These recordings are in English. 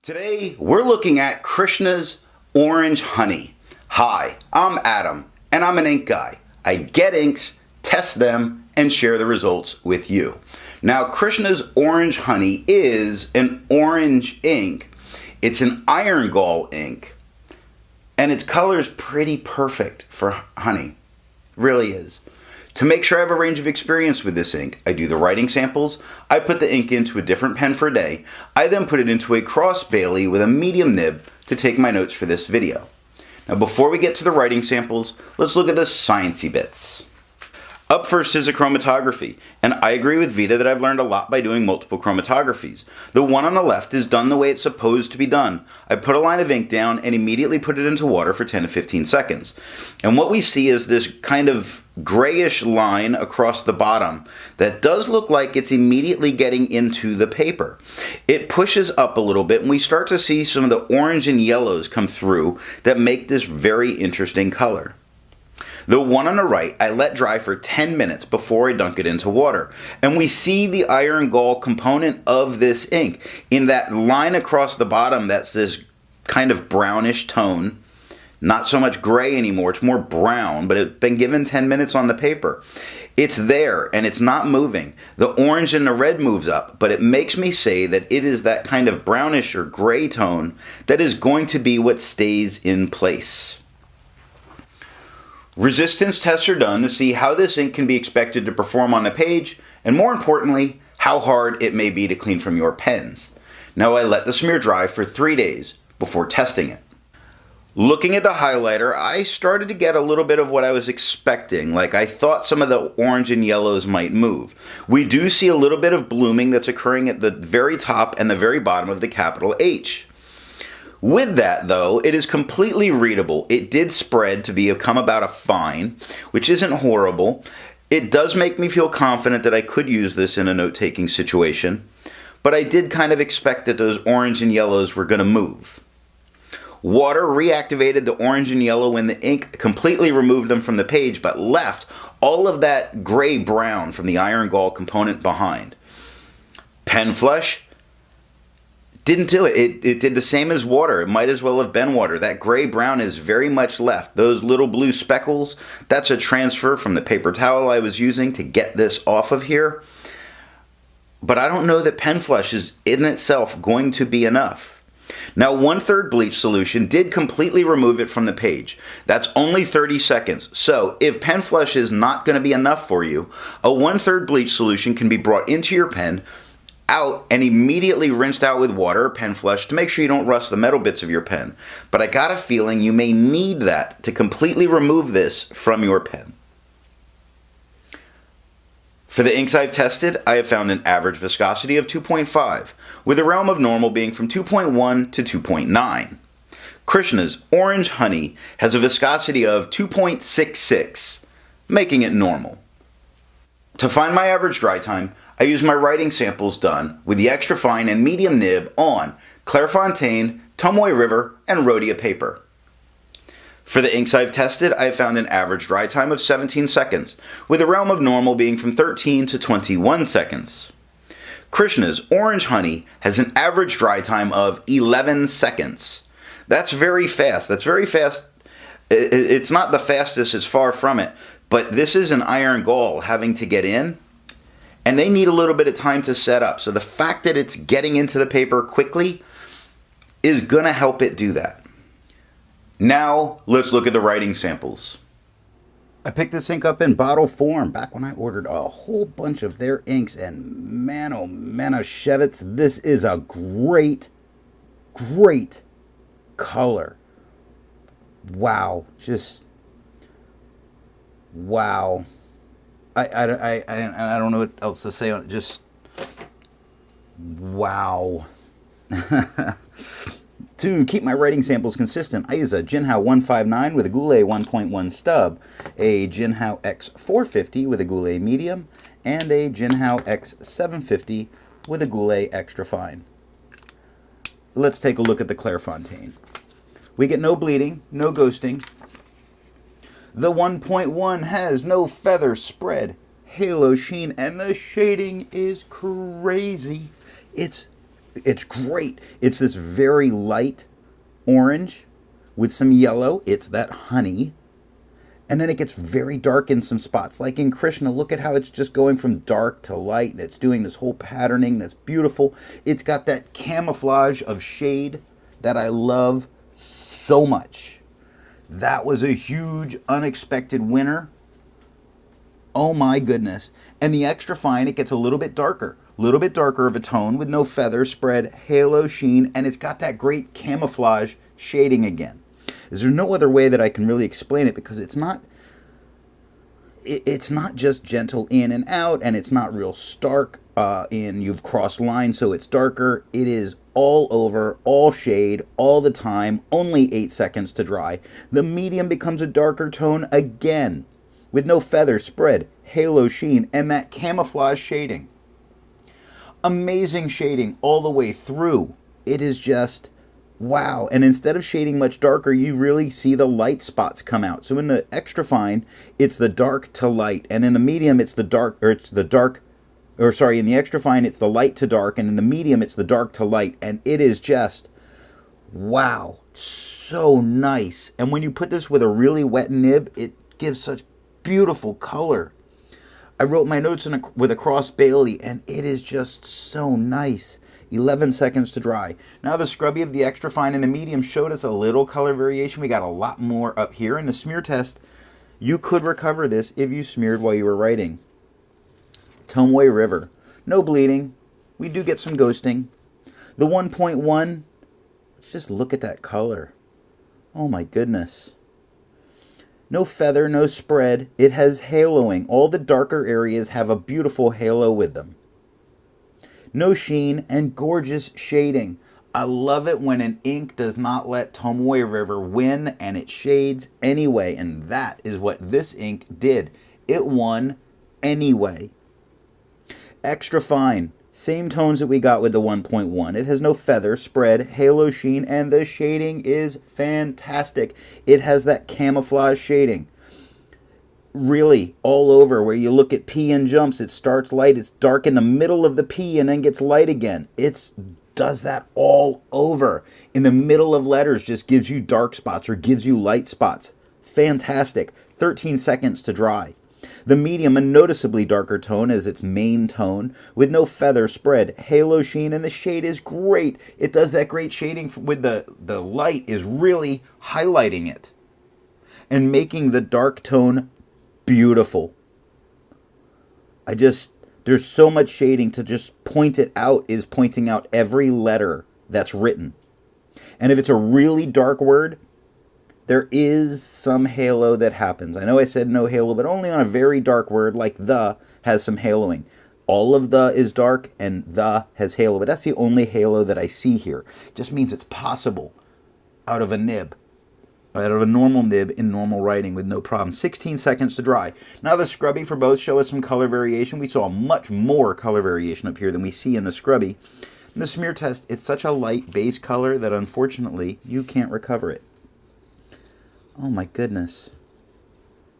Today, we're looking at Krishna's Orange Honey. Hi, I'm Adam, and I'm an ink guy. I get inks, test them, and share the results with you. Now, Krishna's Orange Honey is an orange ink. It's an Iron Gall ink, and its color is pretty perfect for honey. Really is. To make sure I have a range of experience with this ink, I do the writing samples, I put the ink into a different pen for a day, I then put it into a cross Bailey with a medium nib to take my notes for this video. Now before we get to the writing samples, let's look at the sciencey bits. Up first is a chromatography, and I agree with Vita that I've learned a lot by doing multiple chromatographies. The one on the left is done the way it's supposed to be done. I put a line of ink down and immediately put it into water for 10 to 15 seconds. And what we see is this kind of grayish line across the bottom that does look like it's immediately getting into the paper. It pushes up a little bit and we start to see some of the orange and yellows come through that make this very interesting color. The one on the right, I let dry for 10 minutes before I dunk it into water. And we see the Iron Gall component of this ink. In that line across the bottom, that's this kind of brownish tone. Not so much gray anymore, it's more brown, but it's been given 10 minutes on the paper. It's there, and it's not moving. The orange and the red moves up, but it makes me say that it is that kind of brownish or gray tone that is going to be what stays in place. Resistance tests are done to see how this ink can be expected to perform on a page, and more importantly, how hard it may be to clean from your pens. Now I let the smear dry for 3 days before testing it. Looking at the highlighter, I started to get a little bit of what I was expecting, like I thought some of the orange and yellows might move. We do see a little bit of blooming that's occurring at the very top and the very bottom of the capital H. With that, though, it is completely readable. It did spread to become about a fine, which isn't horrible. It does make me feel confident that I could use this in a note-taking situation, but I did kind of expect that those orange and yellows were going to move. Water reactivated the orange and yellow when the ink completely removed them from the page, but left all of that gray-brown from the Iron Gall component behind. Pen flush didn't do it. It did the same as water. It might as well have been water. That gray-brown is very much left. Those little blue speckles, that's a transfer from the paper towel I was using to get this off of here. But I don't know that pen flush is in itself going to be enough. Now 1/3 bleach solution did completely remove it from the page. That's only 30 seconds. So if pen flush is not going to be enough for you, a 1/3 bleach solution can be brought into your pen, out, and immediately rinsed out with water or pen flush to make sure you don't rust the metal bits of your pen. But I got a feeling you may need that to completely remove this from your pen. For the inks I've tested, I have found an average viscosity of 2.5, with the realm of normal being from 2.1 to 2.9. Krishna's Orange Honey has a viscosity of 2.66, making it normal. To find my average dry time, I use my writing samples done with the extra fine and medium nib on Clairefontaine, Tomoe River, and Rhodia paper. For the inks I've tested, I have found an average dry time of 17 seconds, with the realm of normal being from 13 to 21 seconds. Krishna's Orange Honey has an average dry time of 11 seconds. That's very fast. That's very fast. It's not the fastest, it's far from it, but this is an Iron Gall having to get in, and they need a little bit of time to set up. So the fact that it's getting into the paper quickly is going to help it do that. Now, let's look at the writing samples. I picked this ink up in bottle form back when I ordered a whole bunch of their inks, and man, oh Manischewitz, this is a great, great color. Wow, just wow. I don't know what else to say on it. Just wow. To keep my writing samples consistent, I use a Jinhao 159 with a Goulet 1.1 stub, a Jinhao X450 with a Goulet medium, and a Jinhao X750 with a Goulet extra fine. Let's take a look at the Clairefontaine. We get no bleeding, no ghosting. The 1.1 has no feather spread, halo sheen, and the shading is crazy. It's It's great. It's this very light orange with some yellow. It's that honey. And then it gets very dark in some spots. Like in Krishna, look at how it's just going from dark to light. And it's doing this whole patterning that's beautiful. It's got that camouflage of shade that I love so much. That was a huge unexpected winner. Oh my goodness. And the extra fine, it gets a little bit darker of a tone with no feather spread, halo sheen, and it's got that great camouflage shading again. There's no other way that I can really explain it, because it's not just gentle in and out, and it's not real stark in you've crossed lines so it's darker. It is all over, all shade, all the time, only 8 seconds to dry. The medium becomes a darker tone again with no feather spread, halo sheen, and that camouflage shading. Amazing shading all the way through. It is just wow. And instead of shading much darker, you really see the light spots come out. So in the extra fine, it's the dark to light, and in the medium it's the dark, in the extra fine it's the light to dark, and in the medium it's the dark to light, and it is just wow, so nice. And when you put this with a really wet nib, it gives such beautiful color. I wrote my notes with a cross Bailey, and it is just so nice. 11 seconds to dry. Now the scrubby of the extra fine and the medium showed us a little color variation. We got a lot more up here. In the smear test, you could recover this if you smeared while you were writing. Tomoe River. No bleeding. We do get some ghosting. The 1.1, let's just look at that color. Oh my goodness. No feather, no spread. It has haloing. All the darker areas have a beautiful halo with them. No sheen and gorgeous shading. I love it when an ink does not let Tomoe River win, and it shades anyway, and that is what this ink did. It won anyway. Extra fine. Same tones that we got with the 1.1. It has no feather, spread, halo sheen, and the shading is fantastic. It has that camouflage shading. Really, all over, where you look at P and jumps, it starts light, it's dark in the middle of the P and then gets light again. It does that all over. In the middle of letters, just gives you dark spots or gives you light spots. Fantastic. 13 seconds to dry. The medium, a noticeably darker tone as its main tone, with no feather spread, halo sheen, and the shade is great. It does that great shading with the light is really highlighting it and making the dark tone beautiful. There's so much shading to just point it out is pointing out every letter that's written. And if it's a really dark word, there is some halo that happens. I know I said no halo, but only on a very dark word like the has some haloing. All of the is dark and the has halo, but that's the only halo that I see here. It just means it's possible out of a nib. Out of a normal nib in normal writing with no problem. 16 seconds to dry. Now the scrubby for both show us some color variation. We saw much more color variation up here than we see in the scrubby. In the smear test, it's such a light base color that unfortunately you can't recover it. Oh my goodness.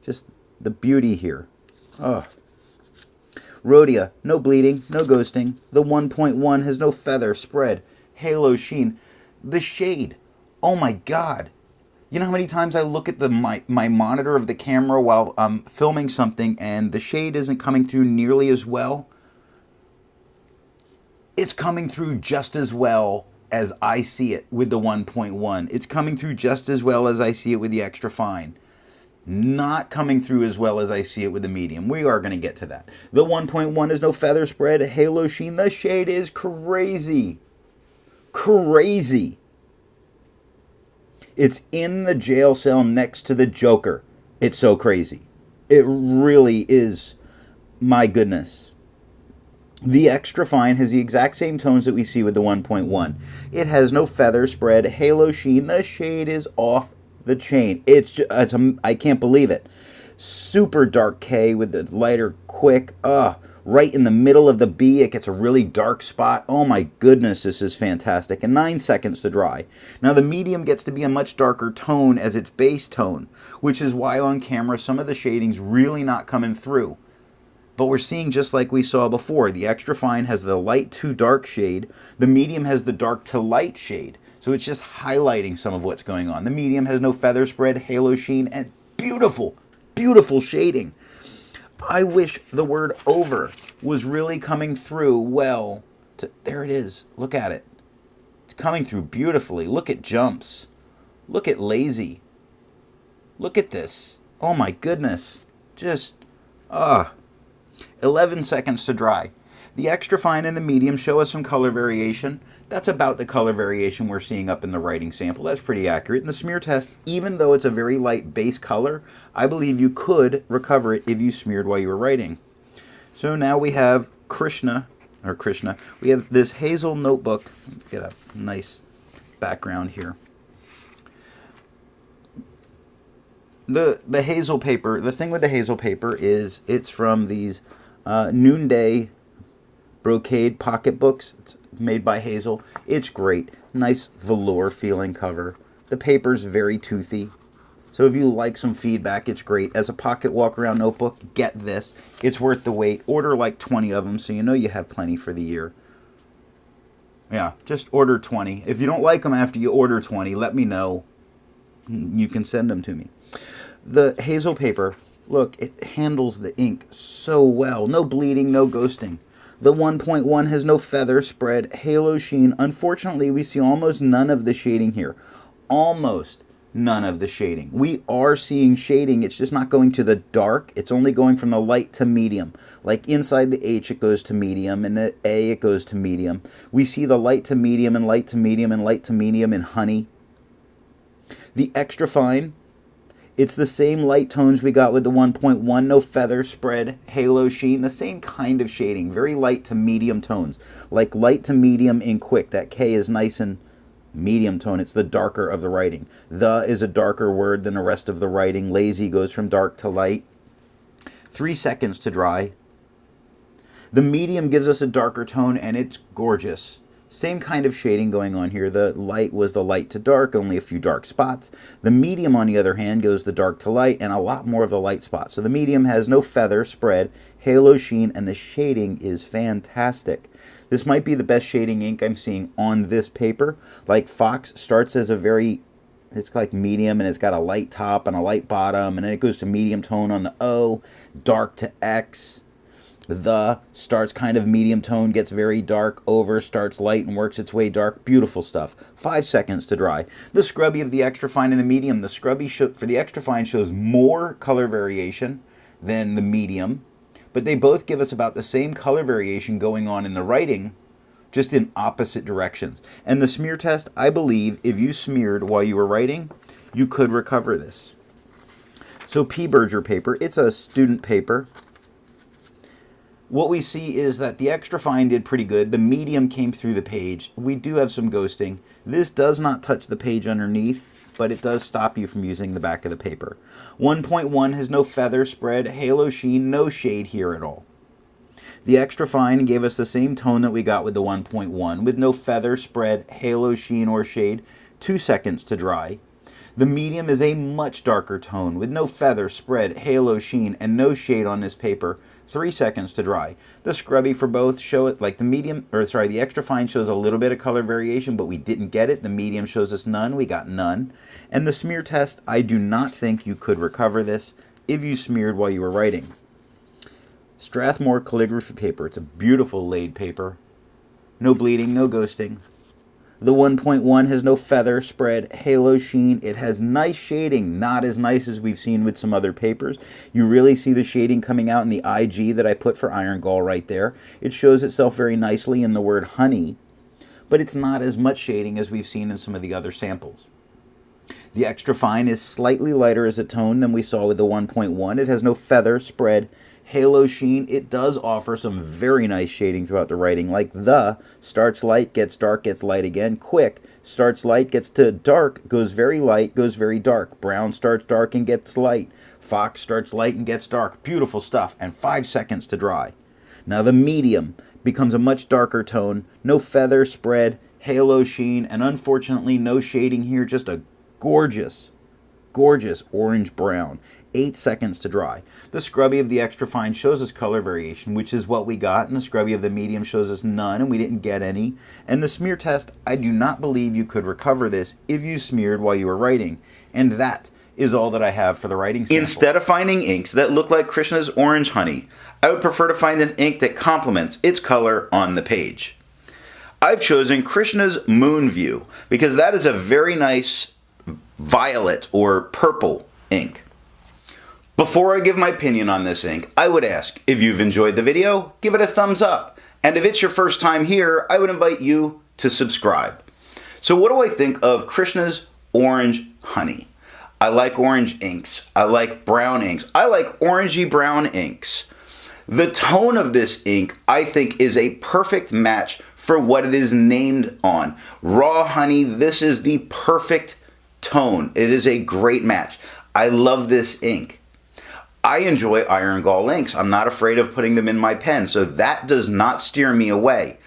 Just the beauty here. Oh. Rhodia, no bleeding, no ghosting. The 1.1 has no feather spread, halo sheen. The shade. Oh my God. You know how many times I look at my monitor of the camera while I'm filming something and the shade isn't coming through nearly as well? It's coming through just as well as I see it with the 1.1. It's coming through just as well as I see it with the extra fine. Not coming through as well as I see it with the medium. We are going to get to that. The 1.1 is no feather spread, halo sheen. The shade is crazy. Crazy. It's in the jail cell next to the Joker. It's so crazy. It really is. My goodness. The extra fine has the exact same tones that we see with the 1.1. It has no feather spread, halo sheen. The shade is off the chain. I can't believe it. Super dark K with the lighter quick. Right in the middle of the B, it gets a really dark spot. Oh my goodness, this is fantastic. And 9 seconds to dry. Now the medium gets to be a much darker tone as its base tone, which is why on camera some of the shading's really not coming through. But we're seeing just like we saw before. The extra fine has the light to dark shade. The medium has the dark to light shade. So it's just highlighting some of what's going on. The medium has no feather spread, halo sheen, and beautiful, beautiful shading. I wish the word over was really coming through well. There it is. Look at it. It's coming through beautifully. Look at jumps. Look at lazy. Look at this. Oh my goodness. Just, 11 seconds to dry. The extra fine and the medium show us some color variation. That's about the color variation we're seeing up in the writing sample. That's pretty accurate. In the smear test, even though it's a very light base color, I believe you could recover it if you smeared while you were writing. So now we have Krishna. We have this hazel notebook. Let's get a nice background here. The hazel paper, the thing with the hazel paper is it's from these Noonday brocade pocketbooks. It's made by Hazel. It's great. Nice velour feeling cover. The paper's very toothy. So if you like some feedback, it's great. As a pocket walk around notebook, get this. It's worth the wait. Order like 20 of them so you know you have plenty for the year. Yeah, just order 20. If you don't like them after you order 20, let me know. You can send them to me. The hazel paper, look, it handles the ink so well. No bleeding, no ghosting. The 1.1 has no feather spread, halo sheen. Unfortunately, we see almost none of the shading here. Almost none of the shading. We are seeing shading. It's just not going to the dark. It's only going from the light to medium. Like inside the H, it goes to medium, and the A, it goes to medium. We see the light to medium and light to medium and light to medium in Honey. The extra fine, it's the same light tones we got with the 1.1, no feather spread, halo sheen, the same kind of shading, very light to medium tones, like light to medium in Quick. That K is nice and medium tone. It's the darker of the writing. The is a darker word than the rest of the writing. Lazy goes from dark to light. 3 seconds to dry. The medium gives us a darker tone, and it's gorgeous. Same kind of shading going on here. The light was the light to dark, only a few dark spots. The medium, on the other hand, goes the dark to light and a lot more of the light spots. So the medium has no feather spread, halo sheen, and the shading is fantastic. This might be the best shading ink I'm seeing on this paper. Like Fox starts as it's like medium, and it's got a light top and a light bottom, and then it goes to medium tone on the O, dark to X. The starts kind of medium tone, gets very dark, over starts light and works its way dark. Beautiful stuff. 5 seconds to dry. The scrubby of the extra fine and the medium. The scrubby for the extra fine shows more color variation than the medium, but they both give us about the same color variation going on in the writing, just in opposite directions. And the smear test, I believe, if you smeared while you were writing, you could recover this. So P. Berger paper, it's a student paper. What we see is that the extra fine did pretty good. The medium came through the page. We do have some ghosting. This does not touch the page underneath, but it does stop you from using the back of the paper. 1.1 has no feather spread, halo sheen, no shade here at all. The extra fine gave us the same tone that we got with the 1.1, with no feather spread, halo sheen, or shade. 2 seconds to dry. The medium is a much darker tone with no feather spread, halo sheen, and no shade on this paper. 3 seconds to dry. The scrubby for both show it like the extra fine shows a little bit of color variation, but we didn't get it. The medium shows us none. We got none. And the smear test, I do not think you could recover this if you smeared while you were writing. Strathmore calligraphy paper. It's a beautiful laid paper. No bleeding, no ghosting. The 1.1 has no feather spread, halo sheen. It has nice shading, not as nice as we've seen with some other papers. You really see the shading coming out in the IG that I put for Iron Gall right there. It shows itself very nicely in the word honey, but it's not as much shading as we've seen in some of the other samples. The extra fine is slightly lighter as a tone than we saw with the 1.1. It has no feather spread, halo sheen. It does offer some very nice shading throughout the writing, like the starts light, gets dark, gets light again. Quick starts light, gets to dark, goes very light, goes very dark. Brown starts dark and gets light. Fox starts light and gets dark. Beautiful stuff. And 5 seconds to dry. Now the medium becomes a much darker tone. No feather spread, halo sheen, and unfortunately no shading here. Just a gorgeous, gorgeous orange-brown. 8 seconds to dry. The scrubby of the extra fine shows us color variation, which is what we got, and the scrubby of the medium shows us none, and we didn't get any. And the smear test, I do not believe you could recover this if you smeared while you were writing. And that is all that I have for the writing sample. Instead of finding inks that look like Krishna's Orange Honey, I would prefer to find an ink that complements its color on the page. I've chosen Krishna's Moonview because that is a very nice violet or purple ink. Before I give my opinion on this ink, I would ask, if you've enjoyed the video, give it a thumbs up. And if it's your first time here, I would invite you to subscribe. So what do I think of Krishna's Orange Honey? I like orange inks. I like brown inks. I like orangey brown inks. The tone of this ink, I think, is a perfect match for what it is named on. Raw honey, this is the perfect tone. It is a great match. I love this ink. I enjoy Iron Gall inks. I'm not afraid of putting them in my pen, so that does not steer me away.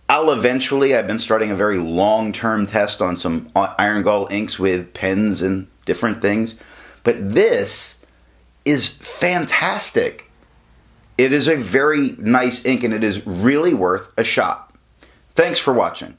I've been starting a very long-term test on some Iron Gall inks with pens and different things, but this is fantastic. It is a very nice ink and it is really worth a shot. Thanks for watching.